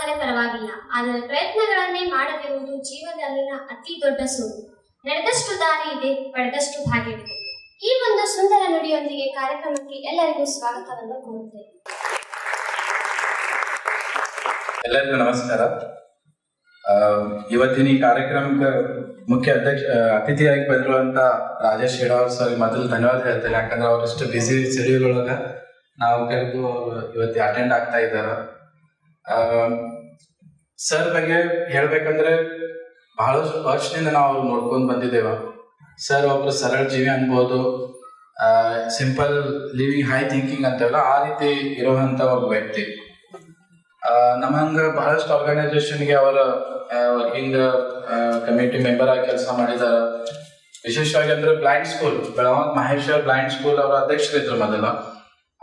ಆದರೆ ಪರವಾಗಿಲ್ಲ, ಆದರೆ ಪ್ರಯತ್ನಗಳನ್ನೇ ಮಾಡದಿರುವುದು ಜೀವನದಲ್ಲಿನ ಅತಿ ದೊಡ್ಡ ಸೋಲು. ನಡೆದಷ್ಟು ದಾರಿ ಇದೆ, ಪಡೆದಷ್ಟು ಭಾಗ್ಯವಿದೆ. ಈ ಒಂದು ಸುಂದರ ನುಡಿಯೊಂದಿಗೆ ಕಾರ್ಯಕ್ರಮಕ್ಕೆ ಎಲ್ಲರಿಗೂ ಸ್ವಾಗತವನ್ನು ಕೋರುತ್ತೇವೆ. ಎಲ್ಲರಿಗೂ ನಮಸ್ಕಾರ. ಇವತ್ತಿನ ಈ ಕಾರ್ಯಕ್ರಮಕ್ಕೆ ಮುಖ್ಯ ಅತಿಥಿಯಾಗಿ ಬಂದಿರುವಂತ ರಾಜೇಶ್ ಹೇಡಾವರ್ ಸರ್ ಮೊದಲು ಧನ್ಯವಾದ ಹೇಳ್ತೇನೆ. ಯಾಕಂದ್ರೆ ಅವರಷ್ಟು ಬಿಸಿ ಶೆಡ್ಯೂಲ್ ಒಳಗೆ ನಾವು ಕರೆದು ಅವರು ಇವತ್ತು ಅಟೆಂಡ್ ಆಗ್ತಾ ಇದ್ದಾರೆ. ಸರ್ ಬಗ್ಗೆ ಹೇಳ್ಬೇಕಂದ್ರೆ ಬಹಳಷ್ಟು ವರ್ಷದಿಂದ ನಾವು ಅವ್ರು ನೋಡ್ಕೊಂಡು ಬಂದಿದ್ದೇವೆ. ಸರ್ ಒಬ್ರು ಸರಳ ಜೀವಿ ಅನ್ಬೋದು, ಸಿಂಪಲ್ ಲಿವಿಂಗ್ ಹೈ ಥಿಂಕಿಂಗ್ ಅಂತೇವಲ್ಲ ಆ ರೀತಿ ಇರುವಂತ ಒಬ್ಬ ವ್ಯಕ್ತಿ. ನಮ್ಮಂಗ ಬಹಳಷ್ಟು ಆರ್ಗನೈಸೇಷನ್ಗೆ ಅವರ ವರ್ಕಿಂಗ್ ಕಮಿಟಿ ಮೆಂಬರ್ ಆಗಿ ಕೆಲಸ ಮಾಡಿದ್ದಾರೆ. ವಿಶೇಷವಾಗಿ ಅಂದ್ರೆ blind school, Belagavi Maheshwar blind school ಅವರ ಅಧ್ಯಕ್ಷರಿದ್ರು ಮೊದಲ.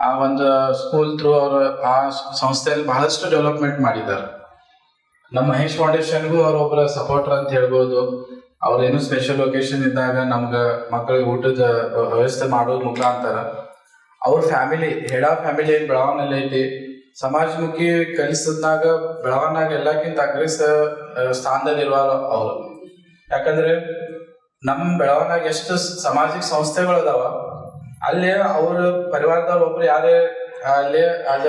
ಆ ಒಂದು ಸ್ಕೂಲ್ ಥ್ರೂ ಅವರು ಆ ಸಂಸ್ಥೆಯಲ್ಲಿ ಬಹಳಷ್ಟು ಡೆವಲಪ್ಮೆಂಟ್ ಮಾಡಿದ್ದಾರೆ. ನಮ್ಮ ಮಹೇಶ್ ಫೌಂಡೇಶನ್ಗೂ ಅವರೊಬ್ಬರ ಸಪೋರ್ಟರ್ ಅಂತ ಹೇಳ್ಬೋದು. ಅವ್ರೇನು ಸ್ಪೆಷಲ್ ಒಕೇಶನ್ ಇದ್ದಾಗ ನಮ್ಗೆ ಮಕ್ಕಳಿಗೆ ಊಟದ ವ್ಯವಸ್ಥೆ ಮಾಡೋದ್ ಮುಖಾಂತರ ಅವ್ರ ಫ್ಯಾಮಿಲಿ ಹೆಡಾ ಫ್ಯಾಮಿಲಿ ಏನ್ ಬೆಳಗಾವಿನಲ್ಲಿ ಐತಿ ಸಮಾಜಮುಖಿ ಕಲಿಸದ್ನಾಗ ಬೆಳಗಾವಿನಾಗ ಎಲ್ಲಕ್ಕಿಂತ ಅಗ್ರೆಸ ಸ್ಥಾನದಲ್ಲಿರುವ ಅವರು. ಯಾಕಂದ್ರೆ ನಮ್ಮ ಬೆಳಗಾವಿನಾಗ ಎಷ್ಟು ಸಾಮಾಜಿಕ ಸಂಸ್ಥೆಗಳು ಅದಾವ, ಅಲ್ಲೇ ಅವ್ರ ಪರಿವಾರದವ್ರು ಒಬ್ರು ಯಾರೇ ಅಲ್ಲೇ ಆಸ್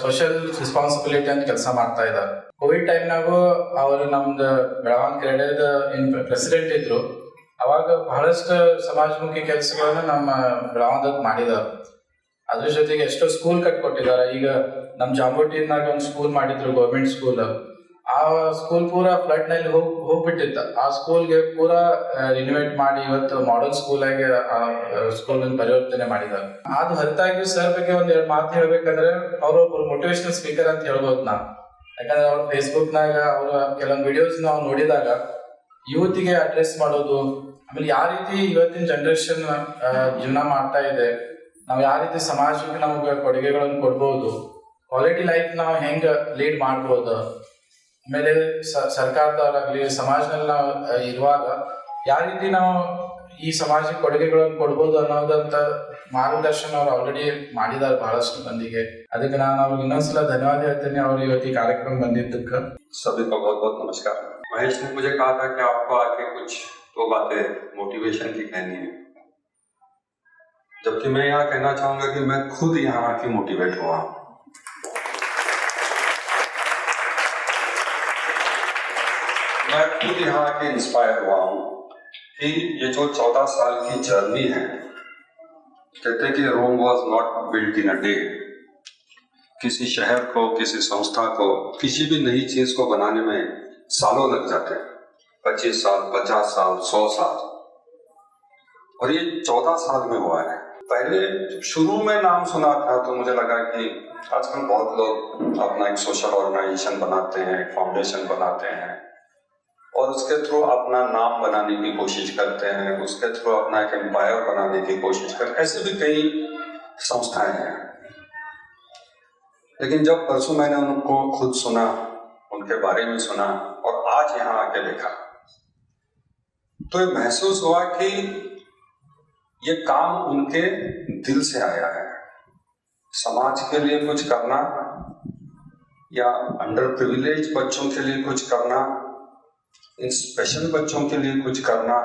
ಸೋಷಿಯಲ್ ರೆಸ್ಪಾನ್ಸಿಬಿಲಿಟಿ ಅಂತ ಕೆಲಸ ಮಾಡ್ತಾ ಇದ್ದಾರೆ. ಕೋವಿಡ್ ಟೈಮ್ನಾಗೂ ಅವರು ನಮ್ದು ಬೆಳಗಾವಿ ಕ್ರೀಡೆದ ಪ್ರೆಸಿಡೆಂಟ್ ಇದ್ರು. ಅವಾಗ ಬಹಳಷ್ಟು ಸಮಾಜಮುಖಿ ಕೆಲಸಗಳನ್ನ ನಮ್ಮ ಬೆಳಗಾವಿದಾಗ ಮಾಡಿದ್ದಾರೆ. ಅದ್ರ ಜೊತೆಗೆ ಎಷ್ಟೋ ಸ್ಕೂಲ್ ಕಟ್ಕೊಟ್ಟಿದ್ದಾರೆ. ಈಗ ನಮ್ಮ ಜಾಂಬೋಟಿನಾಗ ಒಂದು ಸ್ಕೂಲ್ ಮಾಡಿದ್ರು, ಗೌರ್ಮೆಂಟ್ ಸ್ಕೂಲ್. ಆ ಸ್ಕೂಲ್ ಪೂರಾ ಫ್ಲಡ್ ನಲ್ಲಿ ಹೋಗ್ಬಿಟ್ಟಿತ್ತ. ಆ ಸ್ಕೂಲ್ಗೆ ಪೂರಾ ರಿನೋವೇಟ್ ಮಾಡಿ ಇವತ್ತು ಮಾಡೆಲ್ ಸ್ಕೂಲ್ ಆಗಿ ಸ್ಕೂಲ್ ಪರಿವರ್ತನೆ ಮಾಡಿದ್ದಾರೆ. ಅದು ಹೊರತಾಗಿ ಸರ್ ಬಗ್ಗೆ ಒಂದ್ ಎರಡು ಮಾತು ಹೇಳ್ಬೇಕಂದ್ರೆ ಅವ್ರೊಬ್ರು ಮೋಟಿವೇಶನಲ್ ಸ್ಪೀಕರ್ ಅಂತ ಹೇಳ್ಬೋದು ನಾವು. ಯಾಕಂದ್ರೆ ಅವ್ರ ಫೇಸ್ಬುಕ್ ನಾಗ ಅವ್ರ ಕೆಲವೊಂದು ವಿಡಿಯೋಸ್ ನಾವು ನೋಡಿದಾಗ ಯೂತ್ಗೆ ಅಡ್ರೆಸ್ ಮಾಡೋದು, ಆಮೇಲೆ ಯಾವ ರೀತಿ ಇವತ್ತಿನ ಜನರೇಷನ್ ಜೀವನ ಮಾಡ್ತಾ ಇದೆ, ನಾವು ಯಾವ ರೀತಿ ಸಮಾಜಕ್ಕೆ ನಮ್ಗೆ ಕೊಡುಗೆಗಳನ್ನು ಕೊಡ್ಬೋದು, ಕ್ವಾಲಿಟಿ ಲೈಫ್ ನಾವು ಹೆಂಗ ಲೀಡ್ ಮಾಡ್ಬೋದು, ಆಮೇಲೆ ಸರ್ಕಾರದವರಾಗ್ಲಿ ಸಮಾಜದಲ್ಲಿ ನಾವು ಇರುವಾಗ ಯಾವ ರೀತಿ ನಾವು ಈ ಸಮಾಜಕ್ಕೆ ಕೊಡುಗೆಗಳನ್ನು ಕೊಡ್ಬೋದು ಅನ್ನೋದಂತ ಮಾರ್ಗದರ್ಶನ ಅವ್ರು ಆಲ್ರೆಡಿ ಮಾಡಿದ್ದಾರೆ ಬಹಳಷ್ಟು ಮಂದಿಗೆ. ಅದಕ್ಕೆ ನಾನು ಅವ್ರಿಗೆ ಇನ್ನೊಂದ್ಸಲ ಧನ್ಯವಾದ ಹೇಳ್ತೇನೆ ಅವ್ರು ಇವತ್ತು ಈ ಕಾರ್ಯಕ್ರಮ ಬಂದಿದ್ದಕ್ಕೆ. सभी को बहुत बहुत नमस्कार। महेश ने मुझे कहा था कि आपको आके कुछ दो बातें मोटिवेशन की कहनी है, जबकि मैं यहाँ कहना चाहूंगा कि मैं खुद यहाँ आके मोटिवेट हुआ हूँ। मैं खुद यहाँ आके इंस्पायर हुआ हूँ कि ये जो 14 साल की जर्नी है, कहते हैं कि Rome was not built in a day. किसी शहर को, किसी संस्था को, किसी भी नई चीज को बनाने में सालों लग जाते हैं, 25 साल, 50 साल, 100 साल, और ये 14 साल में हुआ है। पहले शुरू में नाम सुना था तो मुझे लगा कि आजकल बहुत लोग अपना एक सोशल ऑर्गेनाइजेशन बनाते हैं, एक फाउंडेशन बनाते हैं और उसके थ्रू अपना नाम बनाने की कोशिश करते हैं, उसके थ्रू अपना एक एम्पायर बनाने की कोशिश करते हैं। ऐसे भी कई संस्थाएं हैं। लेकिन जब परसों मैंने उनको खुद सुना, उनके बारे में सुना और आज यहाँ आके देखा, तो ये महसूस हुआ कि ये काम उनके दिल से आया है। समाज के लिए कुछ करना या अंडर प्रिविलेज बच्चों के लिए कुछ करना, इन स्पेशल बच्चों के लिए कुछ करना,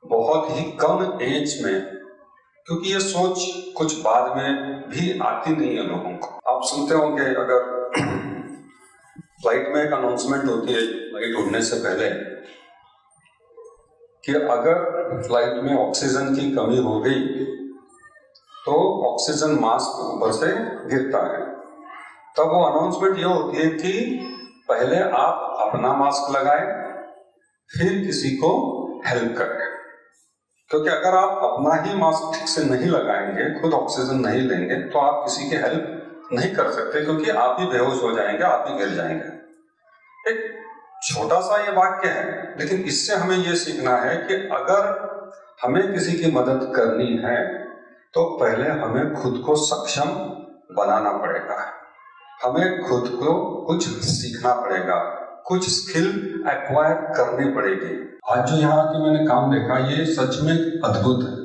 बहुत ही कम एज में, क्योंकि ये सोच कुछ बाद में भी आती नहीं है लोगों को। आप सुनते होंगे अगर फ्लाइट में एक अनाउंसमेंट होती है फ्लाइट उड़ने से पहले कि अगर फ्लाइट में ऑक्सीजन की कमी हो गई तो ऑक्सीजन मास्क ऊपर से गिरता है। तब वो अनाउंसमेंट ये होती है कि पहले आप अपना मास्क लगाएं, फिर किसी को हेल्प करें। क्योंकि अगर आप अपना ही मास्क ठीक से नहीं लगाएंगे, खुद ऑक्सीजन नहीं लेंगे, तो आप किसी की हेल्प नहीं कर सकते, क्योंकि आप ही बेहोश हो जाएंगे, आप ही गिर जाएंगे। एक छोटा सा ये वाक्य है, लेकिन इससे हमें ये सीखना है कि अगर हमें किसी की मदद करनी है तो पहले हमें खुद को सक्षम बनाना पड़ेगा, हमें खुद को कुछ सीखना पड़ेगा, कुछ स्किल एक्वायर करनी पड़ेगी। आज जो यहाँ के मैंने काम देखा ये सच में अद्भुत है,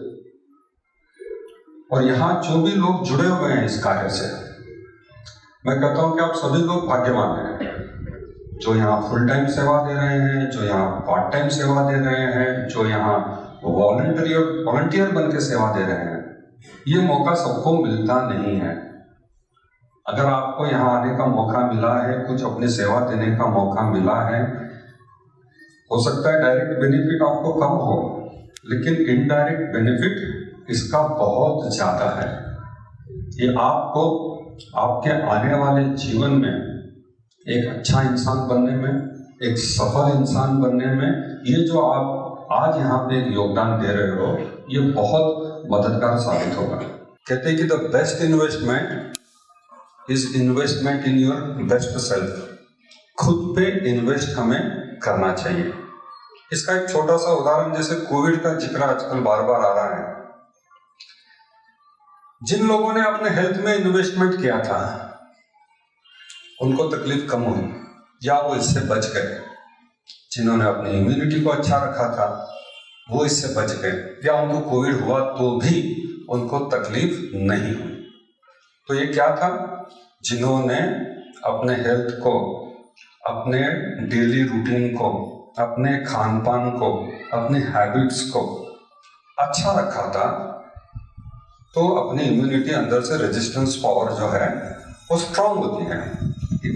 और यहाँ जो भी लोग जुड़े हुए हैं इस कार्य से, मैं कहता हूं कि आप सभी लोग भाग्यवान हैं जो यहाँ फुल टाइम सेवा दे रहे हैं, जो यहाँ पार्ट टाइम सेवा दे रहे हैं, जो यहाँ वॉलंटियर बन के सेवा दे रहे हैं। ये मौका सबको मिलता नहीं है। अगर आपको यहाँ आने का मौका मिला है, कुछ अपनी सेवा देने का मौका मिला है, हो सकता है डायरेक्ट बेनिफिट आपको कम हो, लेकिन इनडायरेक्ट बेनिफिट इसका बहुत ज्यादा है। ये आपको आपके आने वाले जीवन में एक अच्छा इंसान बनने में, एक सफल इंसान बनने में, ये जो आप आज यहाँ पे एक योगदान दे रहे हो, ये बहुत मददगार साबित होगा। कहते हैं कि the best investment is investment in your best self. खुद पे इन्वेस्ट हमें करना चाहिए। इसका एक छोटा सा उदाहरण, जैसे कोविड का जिक्र आजकल बार बार आ रहा है। जिन लोगों ने अपने हेल्थ में इन्वेस्टमेंट किया था उनको तकलीफ कम हुई या वो इससे बच गए। जिन्होंने अपनी इम्यूनिटी को अच्छा रखा था वो इससे बच गए, या उनको कोविड हुआ तो भी उनको तकलीफ नहीं हुई। तो ये क्या था? जिन्होंने अपने हेल्थ को, अपने डेली रूटीन को, अपने खान पान को, अपने हैबिट्स को अच्छा रखा था, तो अपनी इम्यूनिटी अंदर से रेजिस्टेंस पावर जो है वो स्ट्रांग होती है,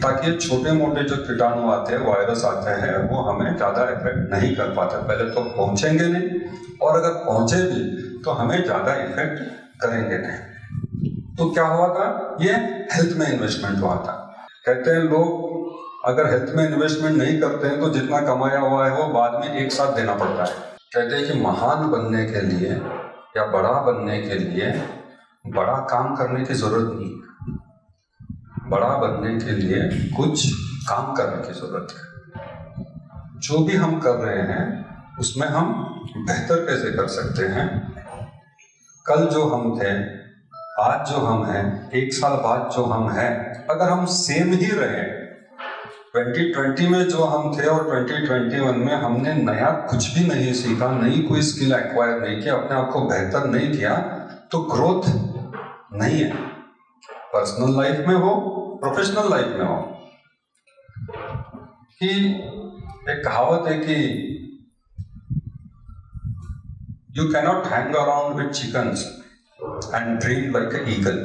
ताकि छोटे मोटे जो कीटाणु आते हैं, वायरस आते हैं, वो हमें ज़्यादा इफेक्ट नहीं कर पाते। पहले तो पहुंचेंगे नहीं, और अगर पहुंचे भी तो हमें ज़्यादा इफेक्ट करेंगे नहीं। तो क्या हुआ था? ये हेल्थ में इन्वेस्टमेंट हुआ था। कहते हैं लोग अगर हेल्थ में इन्वेस्टमेंट नहीं करते हैं तो जितना कमाया हुआ है वो बाद में एक साथ देना पड़ता है। कहते हैं कि महान बनने के लिए या बड़ा बनने के लिए बड़ा काम करने की जरूरत नहीं है। बड़ा बनने के लिए कुछ काम करने की जरूरत है। जो भी हम कर रहे हैं उसमें हम बेहतर कैसे कर सकते हैं? कल जो हम थे, आज जो हम हैं, एक साल बाद जो हम हैं, अगर हम सेम ही रहे, 2020 में जो हम थे और 2021 में हमने नया कुछ भी नहीं सीखा, नई कोई स्किल एक्वायर नहीं किया, अपने आप को बेहतर नहीं किया, तो ग्रोथ नहीं है। पर्सनल लाइफ में हो, प्रोफेशनल लाइफ में हो। कि एक कहावत है कि you cannot hang around with chickens and dream like a eagle.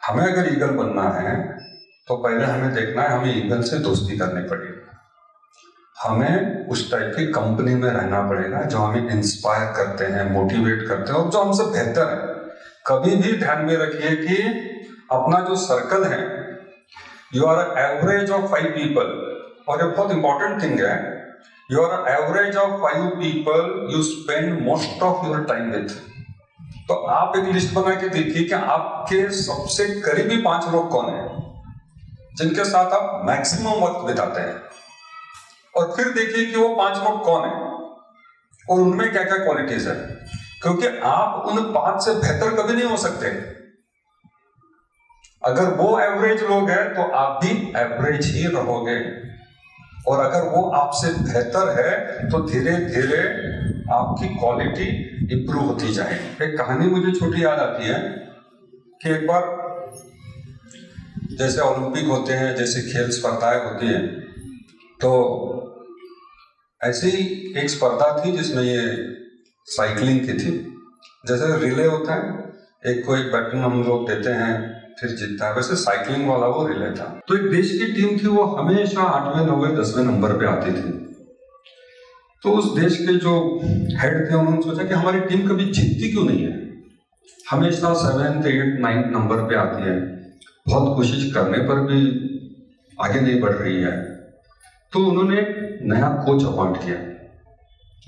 हमें अगर ईगल बनना है तो पहले हमें देखना है हमें ईगल से दोस्ती करनी पड़ेगी। हमें उस टाइप की कंपनी में रहना पड़ेगा जो हमें इंस्पायर करते हैं, मोटिवेट करते हैं और जो हमसे बेहतर है। कभी भी ध्यान में रखिए कि अपना जो सर्कल है, you are average of 5 people, और ये बहुत इंपॉर्टेंट थिंग है, you are average of 5 people you spend most of your time with. तो आप एक लिस्ट बना के देखिए कि आपके सबसे करीबी 5 लोग कौन हैं जिनके साथ आप मैक्सिमम वक्त बिताते हैं, और फिर देखिए कि वो 5 लोग कौन हैं और उनमें क्या क्या क्वालिटीज है, क्योंकि आप उन 5 से बेहतर कभी नहीं हो सकते। अगर वो एवरेज लोग हैं तो आप भी एवरेज ही रहोगे, और अगर वो आपसे बेहतर है तो धीरे धीरे आपकी क्वालिटी इंप्रूव होती जाएगी। एक कहानी मुझे छोटी याद आती है कि एक बार जैसे ओलंपिक होते हैं, जैसे खेल स्पर्धाएं होती हैं, तो ऐसी एक स्पर्धा थी जिसमें ये साइकिलिंग की थी। जैसे रिले होता है, एक को एक बैटन हम लोग देते हैं फिर जीतता है, वैसे साइकिलिंग वाला वो रिले था। तो एक देश की टीम थी, वो हमेशा 8वें 9वें 10वें नंबर पे आती थी। तो उस देश के जो हेड थे उन्होंने सोचा कि हमारी टीम कभी जीतती क्यों नहीं है, हमेशा 7th 8th 9th नंबर पे आती है, बहुत कोशिश करने पर भी आगे नहीं बढ़ रही है। तो उन्होंने नया कोच अपॉइंट किया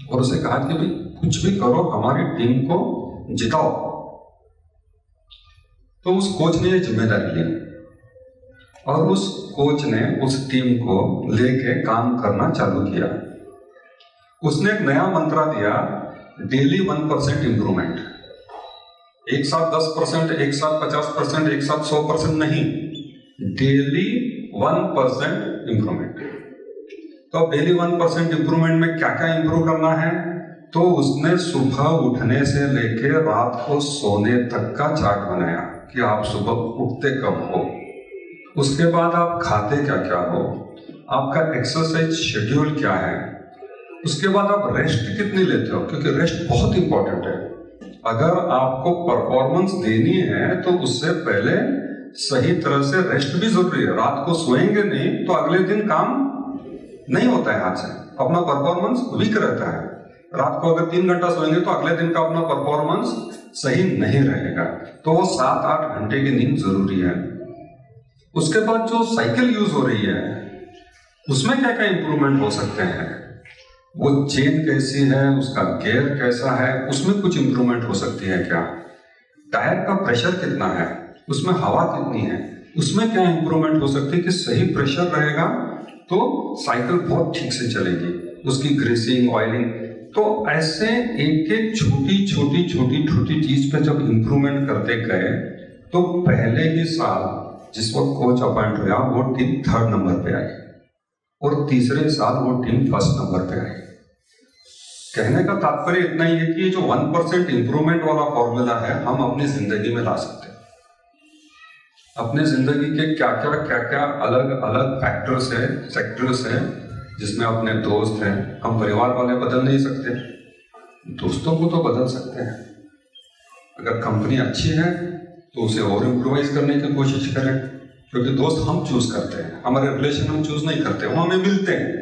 और उसे कहा कि भाई कुछ भी करो, हमारी टीम को जिताओ। तो उस कोच ने ये जिम्मेदारी ली और उस कोच ने उस टीम को लेके काम करना चालू किया। उसने एक नया मंत्र दिया, डेली 1% इंप्रूवमेंट। एक साथ 10%, एक साथ 50%, एक साथ 100% नहीं, डेली 1% इंप्रूवमेंट। तो अब डेली 1% इंप्रूवमेंट में क्या क्या इंप्रूव करना है? तो उसने सुबह उठने से लेके रात को सोने तक का चार्ट बनाया कि आप सुबह उठते कब हो, उसके बाद आप खाते क्या क्या हो, आपका एक्सरसाइज शेड्यूल क्या है, उसके बाद आप रेस्ट कितनी लेते हो, क्योंकि रेस्ट बहुत इंपॉर्टेंट है। अगर आपको परफॉर्मेंस देनी है तो उससे पहले सही तरह से रेस्ट भी जरूरी है। रात को सोएंगे नहीं तो अगले दिन काम नहीं होता है हाथ से, अपना परफॉर्मेंस वीक रहता है। रात को अगर 3 घंटा सोएंगे तो अगले दिन का अपना परफॉर्मेंस सही नहीं रहेगा। तो वो 7-8 घंटे की नींद जरूरी है। उसके बाद जो साइकिल यूज हो रही है उसमें क्या क्या इंप्रूवमेंट हो सकते हैं, वो चेन कैसी है, उसका गियर कैसा है, उसमें कुछ इंप्रूवमेंट हो सकती है क्या, टायर का प्रेशर कितना है, उसमें हवा कितनी है, उसमें क्या इंप्रूवमेंट हो सकती है कि सही प्रेशर रहेगा तो साइकिल बहुत ठीक से चलेगी, उसकी ग्रीसिंग ऑयलिंग। तो ऐसे एक एक छोटी चीज पे जब इंप्रूवमेंट करते गए तो पहले ही साल जिस वक्त कोच अपॉइंट हुआ वो टीम 3rd नंबर पे आई और तीसरे साल वो टीम 1st नंबर पे आई। कहने का तात्पर्य इतना ही है कि ये जो 1% इंप्रूवमेंट वाला फॉर्मूला है हम अपनी जिंदगी में ला सकते हैं। अपने जिंदगी के क्या क्या अलग अलग फैक्टर्स है, सेक्टर्स है, जिसमें अपने दोस्त हैं, हम परिवार वाले बदल नहीं सकते, दोस्तों को तो बदल सकते हैं। अगर कंपनी अच्छी है तो उसे और इम्प्रोवाइज करने की कोशिश करें, क्योंकि दोस्त हम चूज करते हैं, हमारे रिलेशन हम चूज नहीं करते, वो हमें मिलते हैं।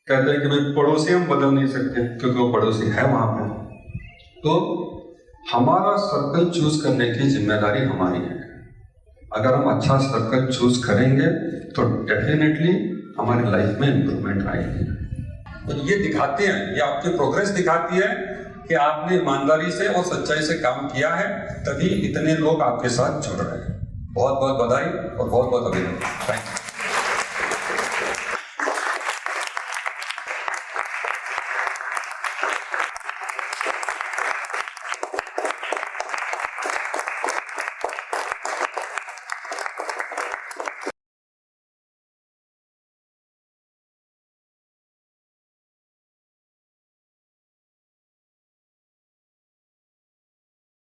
कहते हैं कि भाई पड़ोसी हम बदल नहीं सकते क्योंकि वो पड़ोसी है वहां पे। तो हमारा सर्कल चूज करने की जिम्मेदारी हमारी है। अगर हम अच्छा सर्कल चूज करेंगे तो डेफिनेटली हमारी लाइफ में इंप्रूवमेंट आएगी। तो ये दिखाते हैं, ये आपकी प्रोग्रेस दिखाती है कि आपने ईमानदारी से और सच्चाई से काम किया है, तभी इतने लोग आपके साथ जुड़ रहे हैं। बहुत बहुत बधाई और बहुत बहुत अभिनंदन। Thank you.